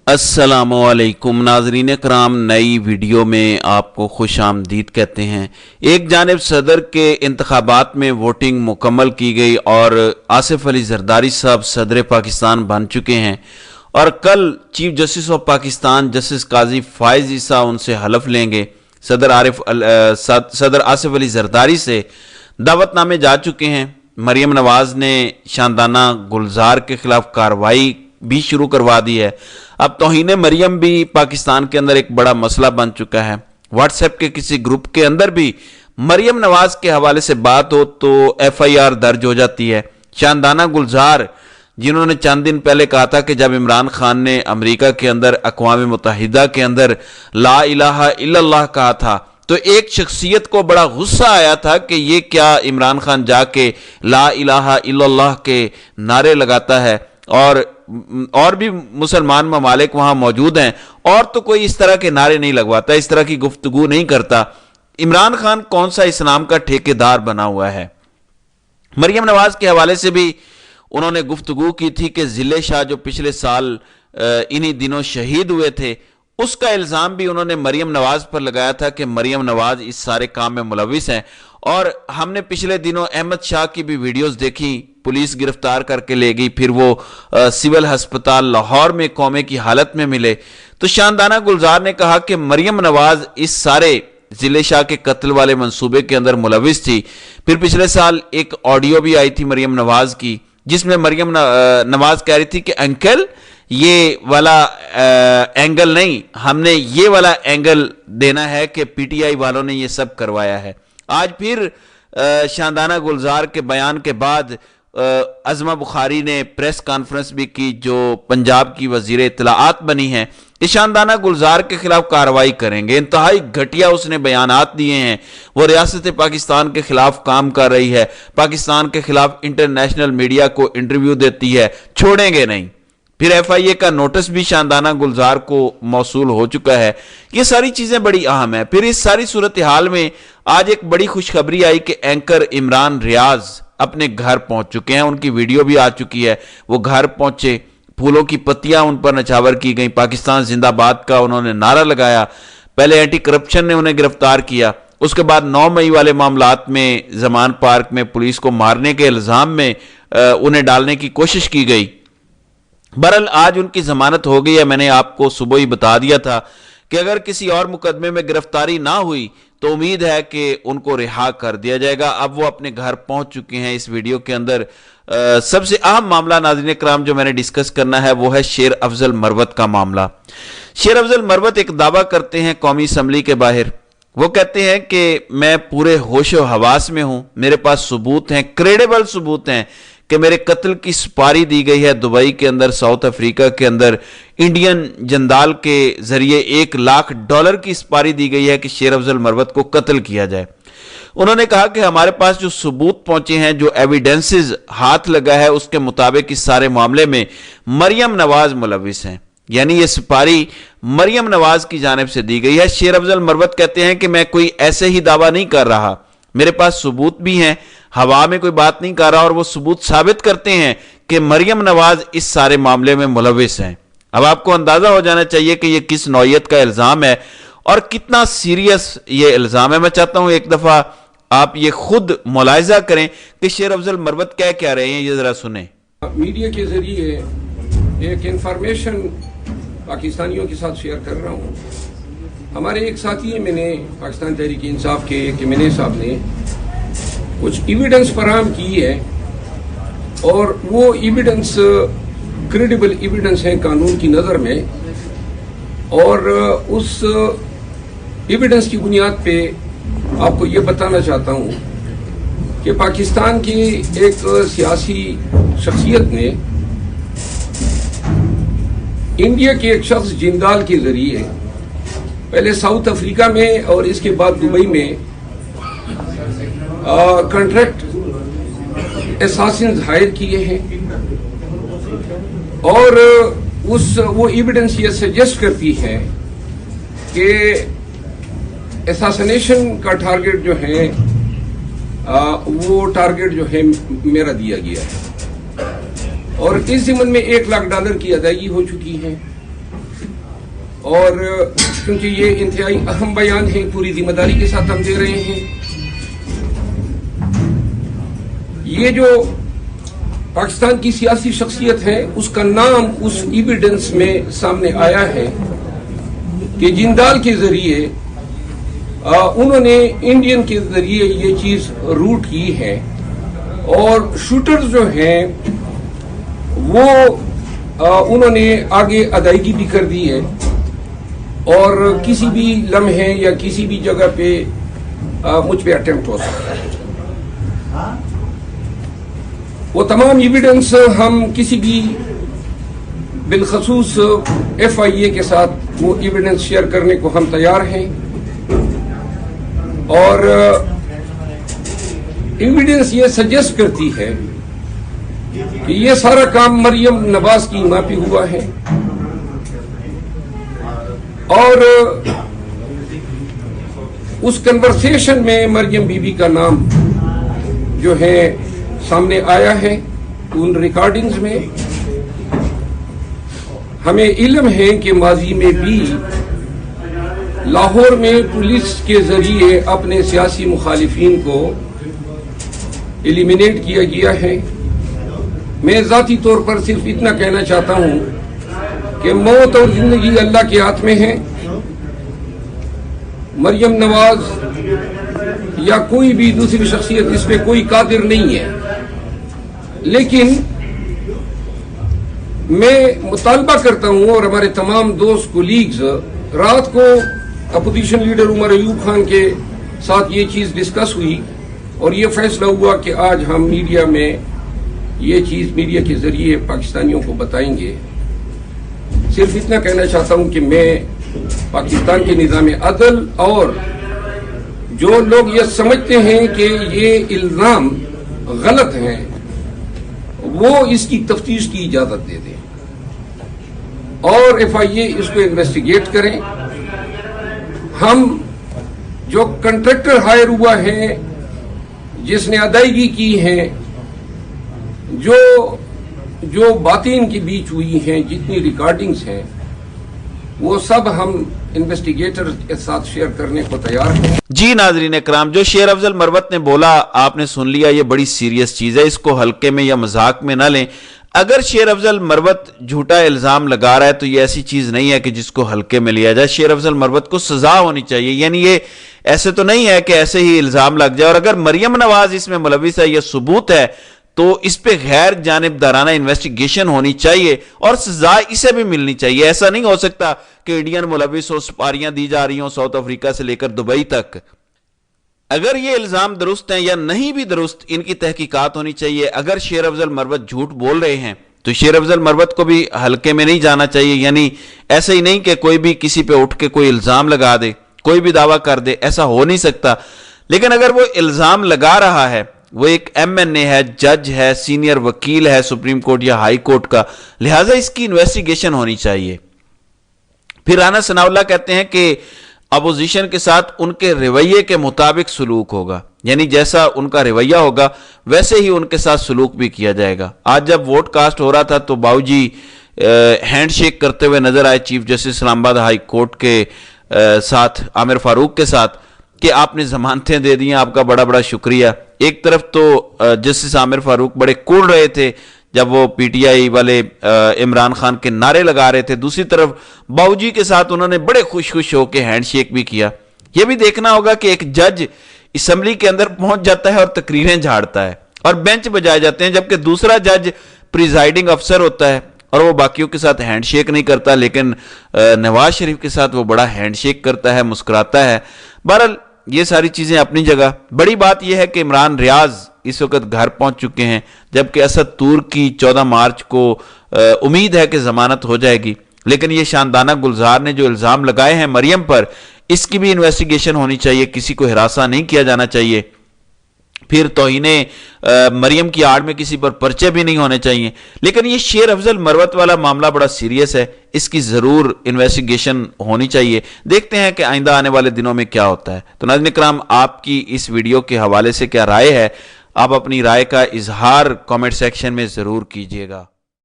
अस्सलामुअलैकुम नाजरीन कराम, नई वीडियो में आपको खुश आमदीद कहते हैं। एक जानिब सदर के इंतखाबात में वोटिंग मुकम्मल की गई और आसिफ अली जरदारी साहब सदर पाकिस्तान बन चुके हैं और कल chief justice of Pakistan justice Qazi Faez Isa उनसे हलफ लेंगे। सदर आसिफ अली जरदारी से दावतनामे जा चुके हैं। मरियम नवाज ने शानदाना गुलजार के खिलाफ कार्रवाई भी शुरू करवा दी है। अब तौहीन मरियम भी पाकिस्तान के अंदर एक बड़ा मसला बन चुका है। व्हाट्सएप के किसी ग्रुप के अंदर भी मरियम नवाज के हवाले से बात हो तो FIR दर्ज हो जाती है। शानदाना गुलजार जिन्होंने चंद दिन पहले कहा था कि जब इमरान खान ने अमेरिका के अंदर अक़वाम मुत्तहिदा के अंदर ला इलाहा इल्लल्लाह कहा था तो एक शख्सियत को बड़ा गुस्सा आया था कि ये क्या इमरान खान जाके ला इलाहा इल्लल्लाह के नारे लगाता है और भी मुसलमान ममालिक वहां मौजूद हैं और तो कोई इस तरह के नारे नहीं लगवाता, इस तरह की गुफ्तगू नहीं करता। इमरान खान कौन सा इस्लाम का ठेकेदार बना हुआ है। मरियम नवाज के हवाले से भी उन्होंने गुफ्तगू की थी कि जिले शाह जो पिछले साल इन्हीं दिनों शहीद हुए थे उसका इल्ज़ाम भी उन्होंने मरियम नवाज पर लगाया था कि मरियम नवाज इस सारे काम में मुलविस हैं। और हमने पिछले दिनों अहमद शाह की भी वीडियोस देखी, पुलिस गिरफ्तार करके ले गई, फिर वो सिविल अस्पताल लाहौर में कौमे की हालत में मिले। तो शानदाना गुलजार ने कहा कि मरियम नवाज इस सारे जिले शाह के कत्ल वाले मंसूबे के अंदर मुलविस थी। फिर पिछले साल एक ऑडियो भी आई थी मरियम नवाज की जिसमें मरियम नवाज कह रही थी कि अंकल ये वाला एंगल नहीं, हमने ये वाला एंगल देना है कि PTI वालों ने ये सब करवाया है। आज फिर शानदाना गुलजार के बयान के बाद अज़मा बुखारी ने प्रेस कॉन्फ्रेंस भी की जो पंजाब की वजीर इत्तलाआत बनी है। कि शानदाना गुलजार के खिलाफ कार्रवाई करेंगे। इंतहाई घटिया उसने बयानात दिए हैं। वो रियासत पाकिस्तान के खिलाफ काम कर रही है, पाकिस्तान के खिलाफ इंटरनेशनल मीडिया को इंटरव्यू देती है, छोड़ेंगे नहीं। फिर FIA का नोटिस भी शानदाना गुलजार को मौसूल हो चुका है। ये सारी चीजें बड़ी अहम है। फिर इस सारी सूरत हाल में आज एक बड़ी खुशखबरी आई कि एंकर इमरान रियाज अपने घर पहुंच चुके हैं। उनकी वीडियो भी आ चुकी है। वो घर पहुंचे, फूलों की पत्तियां उन पर नछावर की गई, पाकिस्तान जिंदाबाद का उन्होंने नारा लगाया। पहले एंटी करप्शन ने उन्हें गिरफ्तार किया, उसके बाद 9 मई वाले मामलात में जमान पार्क में पुलिस को मारने के इल्जाम में उन्हें डालने की कोशिश की गई। बहरहाल आज उनकी जमानत हो गई है। मैंने आपको सुबह ही बता दिया था कि अगर किसी और मुकदमे में गिरफ्तारी ना हुई तो उम्मीद है कि उनको रिहा कर दिया जाएगा। अब वो अपने घर पहुंच चुके हैं। इस वीडियो के अंदर सबसे अहम मामला नाज़रीन कराम जो मैंने डिस्कस करना है वो है शेर अफजल मरवत का मामला। शेर अफजल मरवत एक दावा करते हैं कौमी असम्बली के बाहर। वो कहते हैं कि मैं पूरे होशो हवास में हूं, मेरे पास सबूत हैं, क्रेडिबल सबूत हैं कि मेरे कत्ल की सुपारी दी गई है दुबई के अंदर, साउथ अफ्रीका के अंदर इंडियन जंदाल के जरिए $1 लाख की सुपारी दी गई है कि शेर अफजल मरवत को कत्ल किया जाए। उन्होंने कहा कि हमारे पास जो सबूत पहुंचे हैं, जो एविडेंसेस हाथ लगा है, उसके मुताबिक इस सारे मामले में मरियम नवाज मुलविस हैं, यानी ये सुपारी मरियम नवाज की जानिब से दी गई है। शेर अफजल मरवत कहते हैं कि मैं कोई ऐसे ही दावा नहीं कर रहा, मेरे पास सबूत भी हैं, हवा में कोई बात नहीं कर रहा, और वो सबूत साबित करते हैं कि मरियम नवाज इस सारे मामले में मुलविस हैं। अब आपको अंदाजा हो जाना चाहिए कि ये किस नौयत का इल्जाम है और कितना सीरियस ये इल्जाम है। मैं चाहता हूं एक दफा आप ये खुद मुलाहिजा करें कि शेर अफजल मरवत क्या रहे हैं, ये जरा सुने। मीडिया के जरिए एक इंफॉर्मेशन पाकिस्तानियों के साथ शेयर कर रहा हूँ। हमारे एक साथी मैंने पाकिस्तान तहरीक इंसाफ के किमिने साहब ने कुछ एविडेंस फराहम की है और वो एविडेंस क्रेडिबल एविडेंस है कानून की नज़र में, और उस एविडेंस की बुनियाद पे आपको ये बताना चाहता हूँ कि पाकिस्तान की एक सियासी शख्सियत ने इंडिया के एक शख्स जिंदाल के जरिए पहले साउथ अफ्रीका में और इसके बाद दुबई में कॉन्ट्रैक्ट एसासिन हायर किए हैं, और वो एविडेंस ये सजेस्ट करती है कि एसासिनेशन का टारगेट जो है वो टारगेट जो है मेरा दिया गया है, और इस ज़िम्मन में $1 लाख की अदायगी हो चुकी है। اور کیونکہ یہ انتہائی اہم بیان ہے، پوری ذمہ داری کے ساتھ ہم دے رہے ہیں۔ یہ جو پاکستان کی سیاسی شخصیت ہے، اس کا نام اس ایویڈنس میں سامنے آیا ہے کہ جندال کے ذریعے انہوں نے انڈین کے ذریعے یہ چیز روٹ کی ہے، اور شوٹر جو ہیں وہ انہوں نے آگے ادائیگی بھی کر دی ہے، اور کسی بھی لمحے یا کسی بھی جگہ پہ مجھ پہ اٹیمپٹ ہو سکتا ہے۔ وہ تمام ایویڈنس ہم کسی بھی بالخصوص FIA کے ساتھ وہ ایویڈنس شیئر کرنے کو ہم تیار ہیں، اور ایویڈنس یہ سجیسٹ کرتی ہے کہ یہ سارا کام مریم نواز کی ماں پہ ہوا ہے، اور اس کنورسیشن میں مریم بی بی کا نام جو ہے سامنے آیا ہے ان ریکارڈنگز میں۔ ہمیں علم ہے کہ ماضی میں بھی لاہور میں پولیس کے ذریعے اپنے سیاسی مخالفین کو ایلیمینیٹ کیا گیا ہے۔ میں ذاتی طور پر صرف اتنا کہنا چاہتا ہوں کہ موت اور زندگی اللہ کے ہاتھ میں ہے۔ مریم نواز یا کوئی بھی دوسری شخصیت اس پہ کوئی قادر نہیں ہے، لیکن میں مطالبہ کرتا ہوں، اور ہمارے تمام دوست کولیگز، رات کو اپوزیشن لیڈر عمر ایوب خان کے ساتھ یہ چیز ڈسکس ہوئی، اور یہ فیصلہ ہوا کہ آج ہم میڈیا میں یہ چیز میڈیا کے ذریعے پاکستانیوں کو بتائیں گے۔ صرف اتنا کہنا چاہتا ہوں کہ میں پاکستان کے نظام عدل اور جو لوگ یہ سمجھتے ہیں کہ یہ الزام غلط ہیں، وہ اس کی تفتیش کی اجازت دے دیں، اور FIA اس کو انویسٹیگیٹ کریں۔ ہم جو کنٹریکٹر ہائر ہوا ہے، جس نے ادائیگی کی ہے، جو باتیں ان کے بیچ ہوئی ہیں، جتنی ریکارڈنگز ہیں، وہ سب ہم انویسٹیگیٹر کے ساتھ شیئر کرنے کو تیار ہیں۔ جی ناظرین اکرام، جو شیر افضل مروت نے بولا آپ نے سن لیا، یہ بڑی سیریس چیز ہے، اس کو ہلکے میں یا مذاق میں نہ لیں۔ اگر شیر افضل مروت جھوٹا الزام لگا رہا ہے تو یہ ایسی چیز نہیں ہے کہ جس کو ہلکے میں لیا جائے۔ شیر افضل مروت کو سزا ہونی چاہیے، یعنی یہ ایسے تو نہیں ہے کہ ایسے ہی الزام لگ جائے، اور اگر مریم نواز اس میں ملوث ہے، یہ ثبوت ہے، تو اس پہ غیر جانبدارانہ انویسٹیگیشن ہونی چاہیے اور سزا اسے بھی ملنی چاہیے۔ ایسا نہیں ہو سکتا کہ انڈین ملوث ہو، سپاریاں دی جا رہی ہوں ساؤتھ افریقہ سے لے کر دبئی تک۔ اگر یہ الزام درست ہیں یا نہیں بھی درست، ان کی تحقیقات ہونی چاہیے۔ اگر شیر افضل مروت جھوٹ بول رہے ہیں تو شیر افضل مروت کو بھی ہلکے میں نہیں جانا چاہیے، یعنی ایسے ہی نہیں کہ کوئی بھی کسی پہ اٹھ کے کوئی الزام لگا دے، کوئی بھی دعویٰ کر دے، ایسا ہو نہیں سکتا۔ لیکن اگر وہ الزام لگا رہا ہے، وہ ایک MNA ہے، جج ہے، سینئر وکیل ہے سپریم کورٹ یا ہائی کورٹ کا، لہٰذا اس کی انویسٹیگیشن ہونی چاہیے۔ پھر رانا ثناء اللہ کہتے ہیں کہ اپوزیشن کے ساتھ ان کے رویے کے مطابق سلوک ہوگا، یعنی جیسا ان کا رویہ ہوگا ویسے ہی ان کے ساتھ سلوک بھی کیا جائے گا۔ آج جب ووٹ کاسٹ ہو رہا تھا تو باؤ جی ہینڈ شیک کرتے ہوئے نظر آئے چیف جسٹس اسلام آباد ہائی کورٹ کے ساتھ، عامر فاروق کے ساتھ، کہ آپ نے ضمانتیں دے دی ہیں، آپ کا بڑا بڑا شکریہ۔ ایک طرف تو جسٹس عامر فاروق بڑے کول رہے تھے جب وہ PTI والے عمران خان کے نعرے لگا رہے تھے، دوسری طرف باؤ جی کے ساتھ انہوں نے بڑے خوش ہو کے ہینڈ شیک بھی کیا۔ یہ بھی دیکھنا ہوگا کہ ایک جج اسمبلی کے اندر پہنچ جاتا ہے اور تقریریں جھاڑتا ہے اور بینچ بجائے جاتے ہیں، جبکہ دوسرا جج پریزائڈنگ افسر ہوتا ہے اور وہ باقیوں کے ساتھ ہینڈ شیک نہیں کرتا، لیکن نواز شریف کے ساتھ وہ بڑا ہینڈ شیک کرتا ہے، مسکراتا ہے۔ بہرحال یہ ساری چیزیں اپنی جگہ۔ بڑی بات یہ ہے کہ عمران ریاض اس وقت گھر پہنچ چکے ہیں، جبکہ اسد تور کی 14 مارچ کو امید ہے کہ ضمانت ہو جائے گی، لیکن یہ شاندانہ گلزار نے جو الزام لگائے ہیں مریم پر، اس کی بھی انویسٹیگیشن ہونی چاہیے، کسی کو ہراساں نہیں کیا جانا چاہیے۔ پھر توہین مریم کی آڑ میں کسی پر پرچے بھی نہیں ہونے چاہیے۔ لیکن یہ شیر افضل مروت والا معاملہ بڑا سیریس ہے، اس کی ضرور انویسٹیگیشن ہونی چاہیے۔ دیکھتے ہیں کہ آئندہ آنے والے دنوں میں کیا ہوتا ہے۔ تو ناظرین کرام، آپ کی اس ویڈیو کے حوالے سے کیا رائے ہے؟ آپ اپنی رائے کا اظہار کامنٹ سیکشن میں ضرور کیجیے گا۔